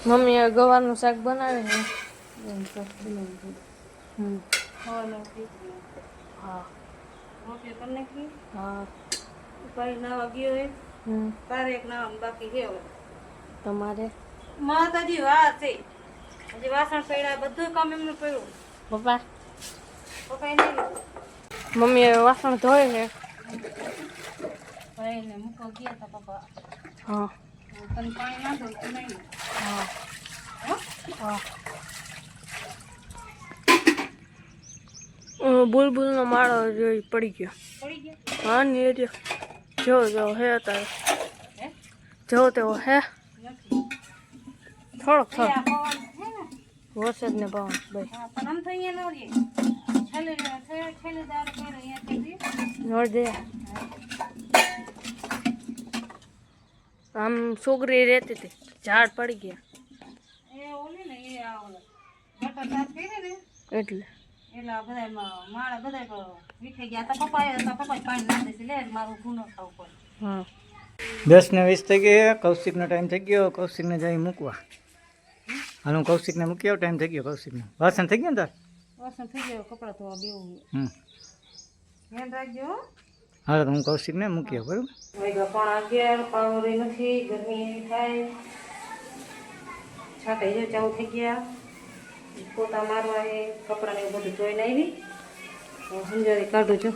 Mummy ગવારનું શાક બનાવે છે. હા રોટલી કરી નાખી. હા ભાઈ નાવા ગયો હે. તારે એક નાવાનું બાકી છે હવે. તમારે મારે તો હજી વાર છે. હજી વાસણ પડ્યા, બધું કામ એમનું પડ્યું. પપ્પા પપ્પાએ નહીં લીધું. મમ્મી હવે વાસણ ધોય છે. ભાઈને મૂકવા ગયા હતા પપ્પા. હા તને પાણી ના દઉં તો નહીં. હા હો? હા બુલબુલનો માળો જોઈ પડી ગયો. પડી ગયા? હા ને એ રહ્યો. જો હે અત્યારે હે? જો તેવો હે નથી. થોડોક એ આ પવન છે ને? વરસાદ ને પવન બે હા, પણ આમ તો અહીંયા ન રહીએ. છેલ્લે દાડે પહેલા અહીંયાથી રહીએ. નોડ દે. આમ છોકરી રહેતી હતી, ઝાડ પડી ગયા એ ઓલી ને એ આ ઓલા ગટર સાફ કરી ને એટલે એટલે આ બધા માળા બધા વીખાઈ ગયા હતા. પપ્પાએ પાણી ના દે લે મારું ગુનો ખાવું પડે. હા 10 ને 20 થઈ ગયા. કૌશિકનો ટાઈમ થઈ ગયો. કૌશિકને જઈ મૂકવા. હાલ કૌશિકને મૂકી આવ. ટાઈમ થઈ ગયો કૌશિકને. વાસણ થઈ ગયા ને તાર? વાસણ થઈ ગયો, કપડાં ધોવા બેવું. ધ્યાન રાખજો હો. હાલો હું કૌશિકને મૂકી આવ. બરાબર. વાગ્યા પણ 11 પાવર નથી, ગરમી એવી થાય. છાંટાઈ જો ચાલુ થઈ ગયા. પોતા મારવા એ કપડાં ને એવું બધું ધોઈને આવી. સંજારી કાઢું છું.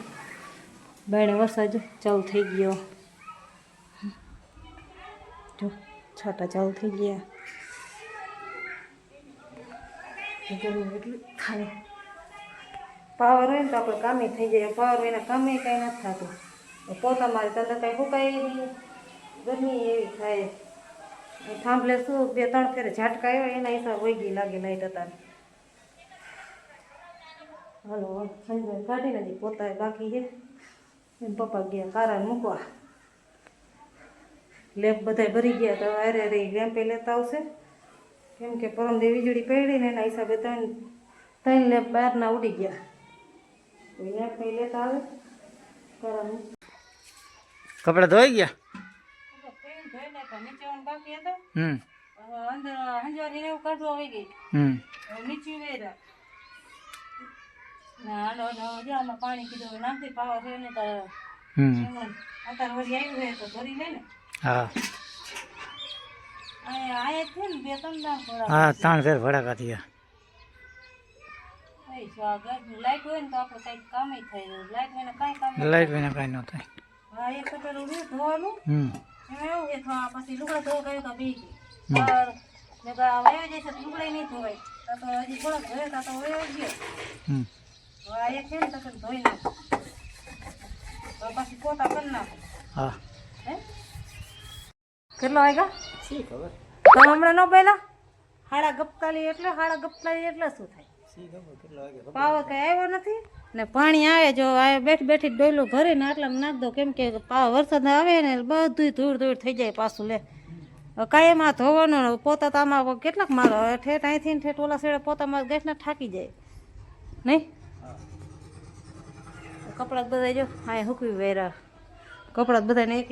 બાયણે વરસાદ જો ચાલુ થઈ ગયો. જો છાંટા ચાલુ થઈ ગયા. ગરમી એટલી થાય. પાવર હોય ને તો આપણે કામે થઈ જાય. પાવર હોય ને કામે કાંઈ નથી થતું. પોતા મારી તંદર કાંઈ સુકાય નહીં. ગરમી એવી થાય. થાંભલે શું 2-3 ફેરે ઝાટકા આવ્યા એના હિસાબ વહી લાગે લાઈટ હતા. હાલો સંજય કાઢી નથી. પોતા બાકી છે. એમ પપ્પા ગયા કારા મૂકવા. લેપ બધા ભરી ગયા તો અરે લેમ્પે લેતા આવશે. કેમ કે પરમદી વીજળી પડી ને એના હિસાબે 3 લેપ બહારના ઉડી ગયા. લેપ નહીં લેતા આવે કારા કપડાં ધોઈ ગયા? નીચે બાકી હતા. અંદર હંજવારી એવું કાઢવા આવી ગઈ. નીચે વેરા આમાં પાણી કીધું નાખી પાવા છે ને અત્યારે વળી આવ્યું હોય તો ભરી લે ને. હા આયા છે ને 2-3 ના હા 3 ફેર ભડાકા થયા. લાઈટ હોય ને તો આપણે કઈ કામ થાય. લાઈટ હોય ને કઈ કામ લાઈટ વિના કાંઈ ન થાય. હા એક પેલું ધોવાનું એમાં એવું કે પછી લુગડા ધોવા ગયો તો બી ગઈ વયો જશે તો લુગડા નહીં ધોવાય. તો હજી થોડોક ધોયો તો વયો ગયો. આ એક છે ને તો ધોઈ નાખો તો પછી પોતા કરી નાખો. હા હે કેટલા વાગ્યા શી ખબર. તમે હમણાં ન પહેલા હાડા ગપતાલી એટલે શું થાય? પાવર કઈ આવ્યો નથી ને પાણી આવે જો આ બેઠી ડોયલું ભરીને આટલામાં નાખ દો. કેમ કે વરસાદ આવે ને બધું ધૂળ થઈ જાય પાછું. લે કાંઈમાં ધોવાનું પોતા તો આમાં કેટલાક મારો ઠેઠ અહીંથી ઠેઠ ઓલા સેડે પોતામાં ગેસને ઠાકી જાય નહીં. કપડાં બધા જો હા હુકવી વેરા. કપડાં બધાને એક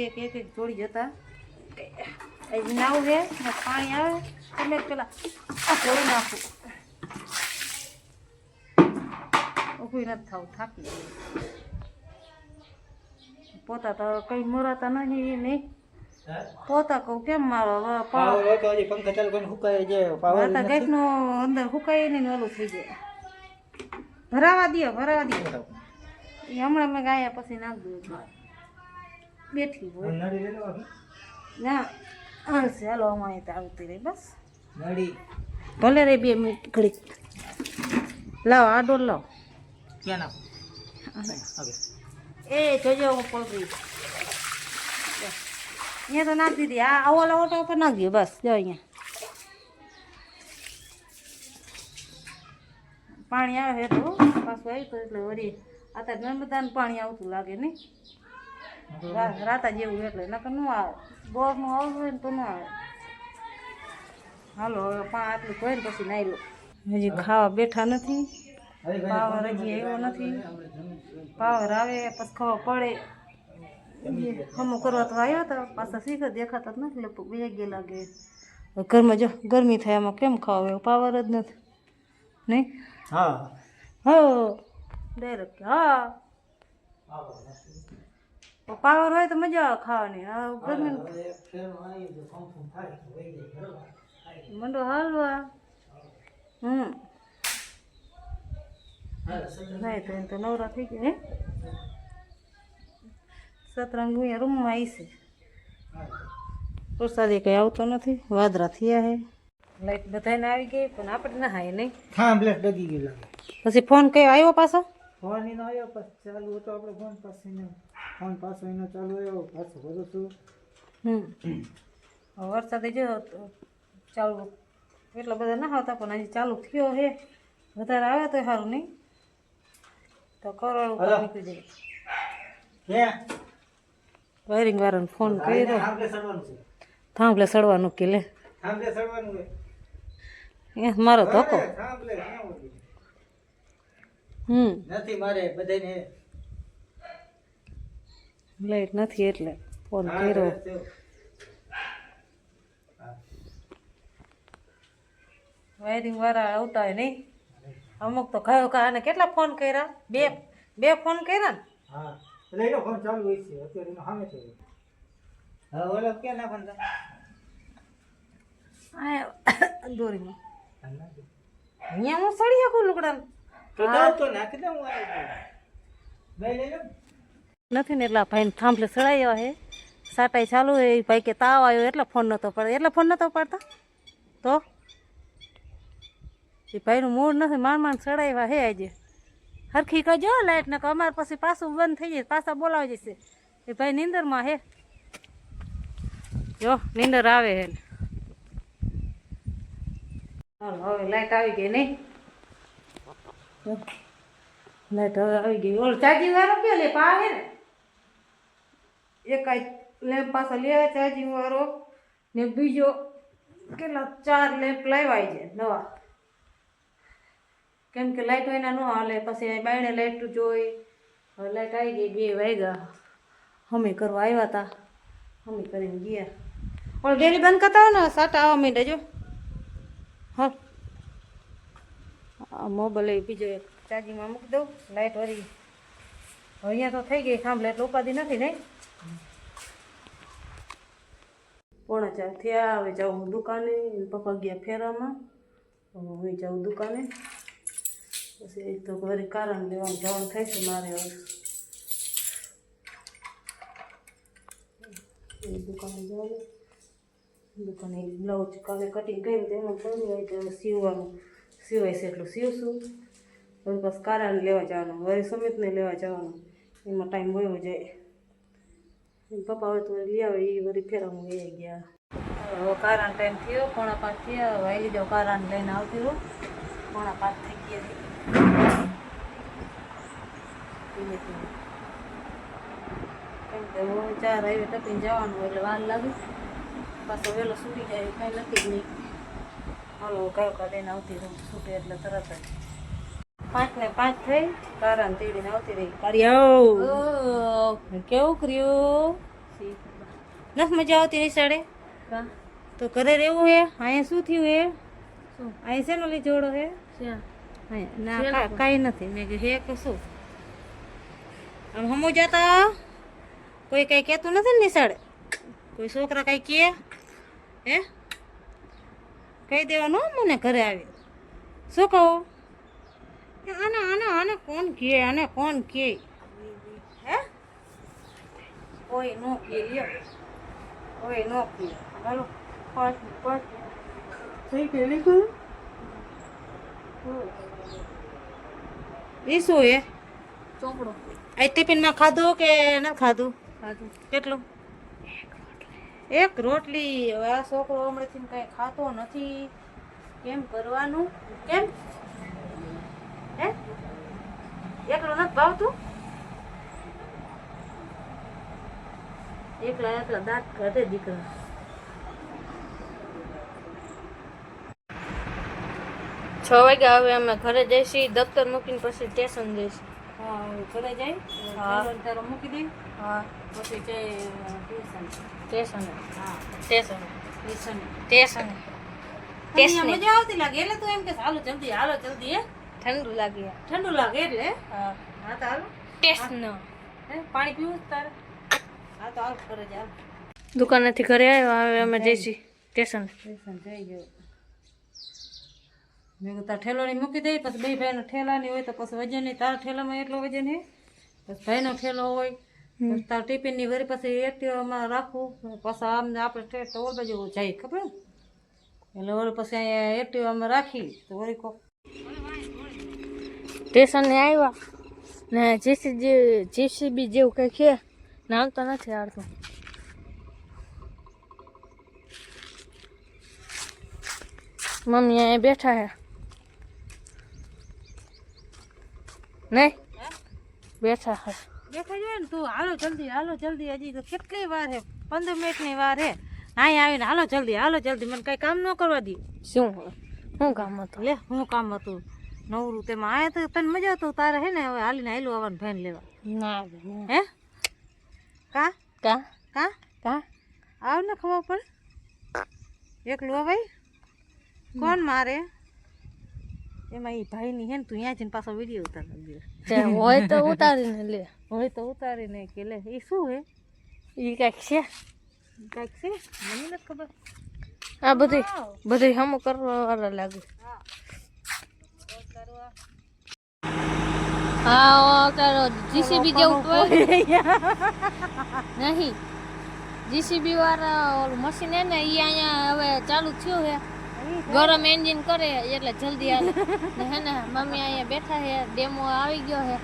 જોડી જતા નાવું છે ને પાણી આવે તમે પેલા ધોઈ નાખું. ઊભી નથી થવું, થાકી જાય. પોતા તો કઈ મોરાતા નહીં. પોતા કહું કેમ મારો પંખા ચાલુ કરીને સુકાઈ જાય. ગેસનો અંદર સુકાય નહીં ઓલું થઈ જાય. ભરાવા દો એ હમણાં મેં ગાયા પછી નાખ દઉં. બેઠી હોય ના આવશે. હાલો અમારે તો આવતી રહી બસ. ભલે રે 2 મિનિટ ઘડીક લાવો. આ ડોલ લાવો. ક્યાં નાખો? એ જોજો હું પડી અહીંયા તો નાખી દીધી. આ ઓલા ઓટો ઉપર નાખી દો બસ. જો અહીંયા પાણી આવે તો પાછું આવ્યું તો એટલે વળી અત્યારે નર્મદાનું પાણી આવતું લાગે નહીં. રાતા જેવું એટલે નકર ન આવે. બોરનું આવતું હોય ને તો ન આવે. હાલો હવે આટલું ધોઈ ને પછી નાઈ લો. હજી ખાવા બેઠા નથી. પાવર હજી આવ્યો નથી. પાવર આવે પછી ખબર પડે. હમું કરવા તો આવ્યા હતા પાછા શીખ દેખાતા જ નથી. લગભગ 2 લાગે. ઘરમાં જો ગરમી થાય આમાં કેમ ખાવ એવું પાવર જ નથી નહીં હા હો ડાયરેક્ટ હા પાવર હોય તો મજા આવે ખાવાની આ ગરમી મંડો હાલવા નહીં તો એમ તો નવરા થઈ ગયા હે સતરંગ અહીંયા રૂમમાં આવી છે વરસાદી કંઈ આવતો નથી વાદળા થયા હે લાઈટ બધાને આવી ગઈ પણ આપણે ના હાય નહીં હા બ્લેક ડગી ગયું લાગે પછી ફોન કયો આવ્યો પાછો ફોન એનો આવ્યો પછી ચાલુ હતો આપણે ફોન પાછો એનો ચાલુ આવ્યો પાછો ભરું છું વરસાદ જો ચાલુ એટલા બધા ના આવતા પણ હજી ચાલુ થયો હે વધારે આવે તો સારું નહીં તો કરોડ નીકળી જાય વાયરિંગ વાળાને ફોન કર્યો થાંભલે સડવાનું કે લે મારો ધોકો નથી મારે બધાને લાઈટ નથી એટલે ફોન કર્યો વાયરિંગ વાળા આવતા હોય નહીં અમુક તો કયો કા આને કેટલા ફોન કર્યા બે ફોન કર્યા ને હા એટલે એનો ફોન ચાલુ હોય છે અત્યારે એનો સામે છે હા ઓલો ક્યાં નાખવાનું આ દોરીમાં અહીંયા હું સડી શકું લુગડા તો નાખી દઉં હું બે લઈ લો નથી ને એટલા ભાઈને થાંભલે સડાયો હે સાટાઈ ચાલુ હે એ ભાઈ કે તાવ આવ્યો એટલે ફોન નતો પડતો એટલે ફોન નતો પડતા તો એ ભાઈનું મૂડ નથી માંડ સડાવ્યા હે આજે હરખી કજો લાઈટ ને અમારે પછી પાછું બંધ થઈ જાય પાછા બોલાવી જશે એ ભાઈ નીંદરમાં હે જો નીંદર આવે હે હાલો હવે લાઈટ આવી ગઈ નહીં લાઈટ હવે આવી ગઈ ઓલ ચાર્જિંગ વાળો કયો લેપ આવે ને એક લેપ પાછો લે ચાર્જિંગ વાળો ને બીજો કેટલા 4 લેપ લાવ્યા છે નવા કેમ કે લાઈટ હોય ના ન હાલે પછી બાયણે લાઈટ જોઈ હવે લાઈટ આવી ગઈ 2 વાગ્યા હમી કરવા આવ્યા હતા હમી કરીને ગયા ઓલ ડેલી બંધ કરતા હોય ને સાટા આવવા માંડે જો હા મોબાઈલ બીજો એક ચાર્જિંગમાં મૂકી દઉં લાઈટ વળી અહીંયા તો થઈ ગઈ થાંભલે એટલે ઉપાધિ નથી નહીં 3:45 થયા હવે જાઉં દુકાને પપ્પા ગયા ફેરામાં હવે જાઉં દુકાને પછી એક તો વળી કારણ લેવાનું જવાનું થાય છે મારે હવે દુકાને જવાનું દુકાને બ્લાઉઝ કાલે કટિંગ કર્યું તો એમાં કર્યું હોય તો સીવવાનું સિવાય છે એટલું સીવશું પછી બસ કારાને લેવા જવાનું વળી સમિતને લેવા જવાનું એમાં ટાઈમ વયો જાય પપ્પા હવે તો લઈ આવે એ વળી ફેરામાં લઈ ગયા હવે કારાનો ટાઈમ થયો 4:30 થયા હવે આવી જાઓ કારાને લઈને આવતી રહું 4:30 થઈ ગયા કેમ કે હું 4 આવી ટપીને જવાનું એટલે વાર લાગે પાછો વહેલો છૂટી જાય કાંઈ નક્કી જ નહીં હાલો કયો લઈને આવતી રહું છૂટે એટલે તરત જ 5 ને 5 થઈ કારાને તેડીને આવતી રહી કારિયા કેવું કર્યું નથી મજા આવતી નિશાળે તો ઘરે રહેવું હે અહીંયા શું થયું હે અહીંયા શેનો લઈ જોડો હે ના કાંઈ નથી મેં કીધું હે કે શું આમ હમો જતા કોઈ કંઈ કહેતું નથી ને નિશાળે કોઈ છોકરા કંઈ કહે હે કહી દેવાનું મને ઘરે આવી શું કહું આને આને આને કોણ કહે આને કોણ કહે હે કોઈ નો કહે લ્યો કોઈ નો કહે હાલો 5 થઈ ગઈ લીધું એ શું હે ચોપડો આ ટિફિનમાં ખાધું કે નથી ખાધું કેટલું એક રોટલી હવે આ છોકરો હમણાંથી કાંઈ ખાતો નથી કેમ કરવાનું કેમ હે એકલો નથી ભાવતું એકલા દાંત કાઢે દીકરા 6 વાગ્યા હવે અમે ઘરે જઈશી દફતર મૂકીને પછી સ્ટેશન જઈશું હા ઘરે જાય હા. તારો મૂકી દઈ હા પછી જઈ ટ્યુશન સ્ટેશન હા સ્ટેશન સ્ટેશન સ્ટેશન અહીંયા મજા આવતી લાગે એટલે તું એમ કે હાલો જલ્દી હે ઠંડુ લાગે ઠંડુ લાગે એટલે હા હા તો હાલો સ્ટેશન હે પાણી પીવું છે તારે હા તો હાલ કરે જા દુકાનેથી ઘરે આવ્યા હવે અમે જઈશું સ્ટેશન સ્ટેશન જઈ ગયો મેં કીધું તાર ઠેલોની મૂકી દઈ પછી બે ભાઈનો ઠેલાની હોય તો પછી વજન નહીં તારા ઠેલામાં એટલો વજન હે પછી ભાઈનો ઠેલો હોય પછી તાર ટિફિનની વરી પછી એક્ટિવામાં રાખવું પછી આમ આપણે તો ઓલ બાજુ જાય ખબર ને? એટલે વળી પછી અહીંયા એક્ટિવામાં રાખી તો વળી કોક સ્ટેશને આવ્યા ને જેસીબી જેવું કંઈ છે નામ તો નથી આવડતું મમ્મી અહીંયા બેઠા હે નહીં બેઠા હે દેખાય જાય ને તું હાલો જલ્દી હજી તો કેટલી વાર હે 15 મિનિટની વાર હે અહીંયા આવીને હાલો જલ્દી મને કઈ કામ ન કરવા દે શું કામ હતું લે હું કામ હતું નવરું તેમાં આયા તો તને મજા તો તારે હે ને હવે હાલીને હાલું આવવાનું ભેન લેવા ના હે કા કા કા કા આવ ને ખબર પડે એકલું હવે કોણ મારે એમાં એ ભાઈની હે ને તું અહીંયા જઈને પાછો વિડીયો ઉતારી દે હોય તો ઉતારીને લે હોય તો ઉતારીને કે લે એ શું હે એ કાંઈક છે કાંઈક છે મને નથી ખબર આ બધી હમું કરવા વાળા લાગે હા તારો જીસીબી જેવું નહીં જીસીબી વાળા ઓલું મશીન હે ને એ અહીંયા હવે ચાલુ થયું હે ગરમ એન્જિન કરે એટલે જલ્દી હાલે ને હે ને મમ્મી અહીંયા બેઠા હે ડેમો આવી ગયો હે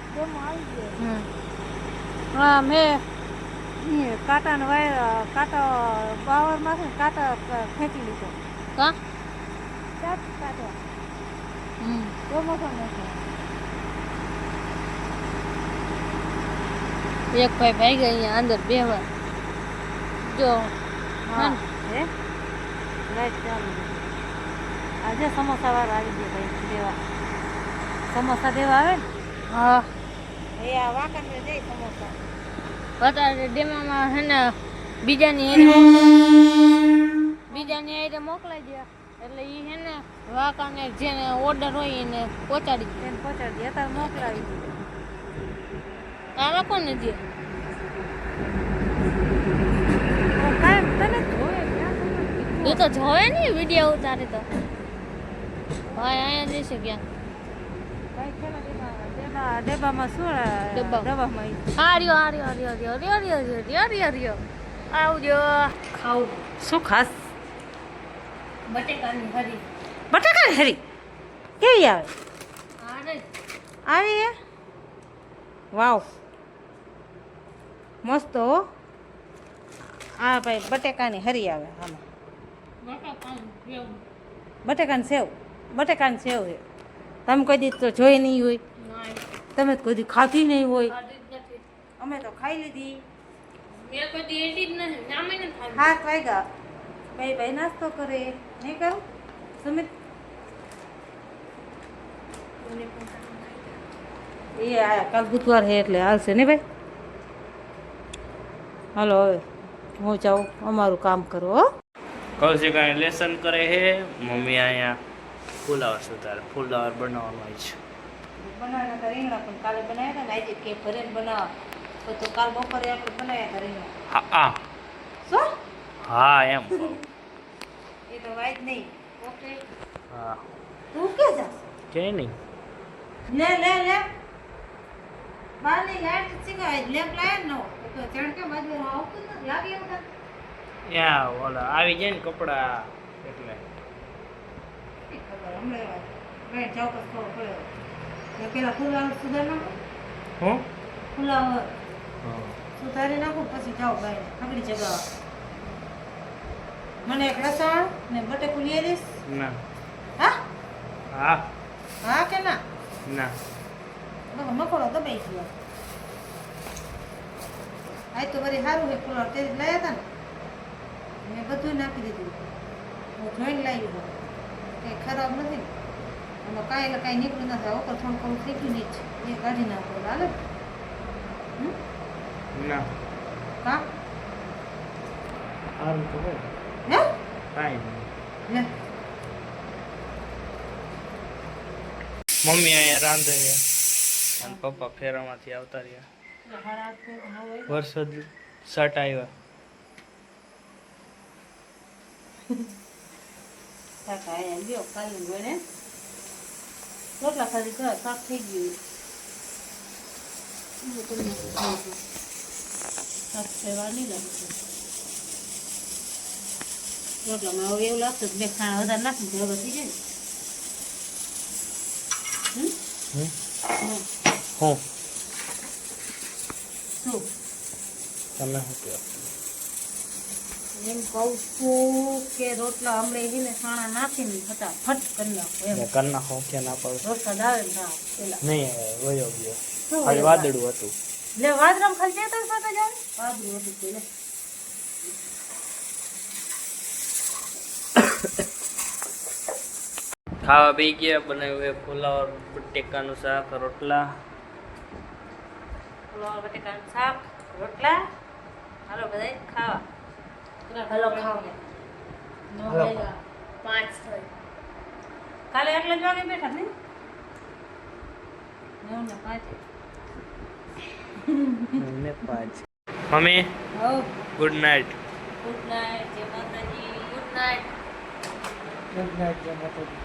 હા મેં કાંટાનો વાયર કાંટો પાવરમાં છે ને કાંટા ખેંચી લીધો કા કાંટો ચોમાસા એક ભાઈ ભાઈ ગયા અહીંયા અંદર બેહવા જો હા હે લાઈટ ચાલુ આજે સમોસા વાળા આવી ગયા ભાઈ દેવા સમોસા દેવા આવે ને હા એ આ વાકણ જઈ સમોસા અત્યારે ડેમામાં હે ને બીજાની હારે મોકલાઈ દે એટલે એ હે ને વાકાને જેને ઓર્ડર હોય એને પહોંચાડી દે અત્યારે મોકલાવી દીધું આ લોકોને દે કાંઈ તને જોયે એ તો જોવે ને વિડીયો ઉતારે તો ભાઈ અહીંયા જઈશે ક્યાં ડબ્બામાં શું ડબ્બામાં રહ્યો આવજો ખાવું શું ખાસ બટેકાની હરી બટાકાની હરી કેવી આવે અરે આવી હે વાવ મસ્ત હો હા ભાઈ બટેકાની હરી આવે આમાં બટેકાની સેવ છે તમે કોઈ દી તો જોઈ નહીં હોય તમે તો કોઈ દી ખાધી નહીં હોય અમે તો ખાઈ લીધી 7 વાગ્યા ભાઈ નાસ્તો કરે નહીં કરું સુમિત એ આયા કાલ બુધવાર છે એટલે હાલશે ને ભાઈ હાલો હવે હું જાઉં અમારું કામ કરો હો કૌશિક અહીંયા લેસન કરે છે મમ્મી અહીંયા ફુલાવર સુધારે ફુલાવર બનાવવાનું હોય છે બનાવ્યા હતા રીંગણા પણ કાલે બનાવ્યા હતા ને આજે કે ભરેને બનાવવા તો કાલ બપોરે આપણે બનાવ્યા હતા રીંગણા હા શું હા એમ કહું. એ તો વાત નહીં ઓકે હા તું કે જાસ કે નહીં લે બારની લાઈટ ચીકાય લેમ્પ લાયા ન તો ચણકે બાજુ આવતું નથી લાગે એવું થાય ત્યાં ઓલા આવી જાય ને કપડા એટલે ખબર હમણાં ભાઈ ચોક્કસ ખબર પડે એ પેલા ફુલાવર સુધારી નાખો હું ફુલાવર સુધારી નાખો પછી જાઓ ભાઈ ખબડી જગાવા મને એક લસણ ને બટેકું લઈ દઈશ ના હા હા હા કે ના ના મકોડો દબાઈ ગયો આ તો વળી સારું છે ફુલાવર તે લાયા હતા ને મેં બધું નાખી દીધું હું જોઈને લાવી કંઈ ખરાબ નથી એમાં કાંઈ એટલે કાંઈ નીકળ્યું નથી ઉપર થોડું થોડું થઈ ગયું નહીં એ કાઢી નાખો હાલે ના કા સારું તો હોય હે કાંઈ નહીં. લે મમ્મી અહીંયા રાંધે છે અને પપ્પા ફેરામાંથી આવતા રહ્યા. હાડા છે ન હોય વરસાદ સટ આવ્યા. કાકા આયા ગયો કાલી ગોળે રોટલા ખાલી કર શાક થઈ ગયું શાક સેવાની લાગશે રોટલામાં હવે એવું લાગતું બે ખાણા વધારે નાખી તો હવે થઈ જાય હું શું તમે શું કહો? એમ કહું છું કે રોટલા હમણાં એને ખાણા નાખીને ફટાફટ કરી નાખો એમ કરી નાખો કે ના પાડું? વરસાદ આવે ને ના પેલા નહીં વયો ગયો. શું ખાલી હોય? વાદળું હતું. લે વાદરામ ખાલી જતા સાથે જાવ વાદળું હતું પેલા ખાવા બે ગયા. બનાવ્યું એ ફુલાવર બટેકાનું શાક, રોટલા. ફુલાવર બટેકાનું શાક રોટલા હાલો બધા ખાવા હાલો ખાવા પાંચ થઈ કાલે એટલે જ વાગે બેઠા ને 9 ને 5 ને 5. મમ્મી હો ગુડ નાઇટ. ગુડ નાઇટ જય માતાજી ગુડ નાઇટ. ગુડ નાઇટ જય માતાજી.